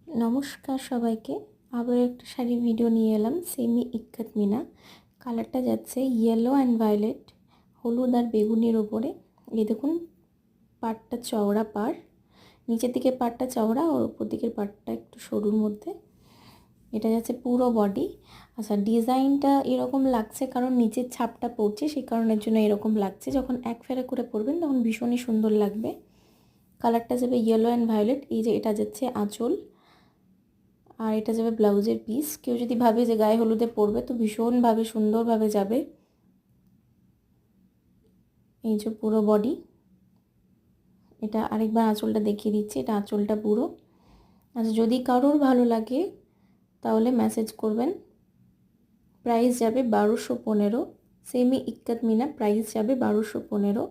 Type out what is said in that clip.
নমস্কার সবাইকে। আবার একটা শাড়ির ভিডিও নিয়ে এলাম, সেমি ইক্কাত মিনা। কালারটা যাচ্ছে ইয়েলো অ্যান্ড ভায়োলেট, হলুদ আর বেগুনির ওপরে। এই দেখুন, পাড়টা চওড়া পাড়, নিচের দিকে পাড়টা চওড়া আর উপর দিকের পাড়টা একটু সরুর মধ্যে। এটা যাচ্ছে পুরো বডি। আচ্ছা, ডিজাইনটা এরকম লাগছে কারণ নিচের ছাপটা পড়ছে, সেই কারণের জন্য এরকম লাগছে। যখন এক ফেরা করে পরবেন তখন ভীষণই সুন্দর লাগবে। কালারটা যাবে ইয়েলো অ্যান্ড ভায়োলেট। এই যে এটা যাচ্ছে আঁচল, আর এটা যাবে ব্লাউজের পিস। কেউ যদি ভাবে যে গায়ে হলুদে পরবে তো ভীষণভাবে সুন্দরভাবে যাবে। এই যে পুরো বডি, এটা আরেকবার আঁচলটা দেখিয়ে দিচ্ছি। এটা আঁচলটা পুরো। আচ্ছা, যদি কারোর ভালো লাগে তাহলে মেসেজ করবেন। প্রাইস যাবে 1215। সেমি ইক্কাত মিনা, প্রাইস যাবে 1215।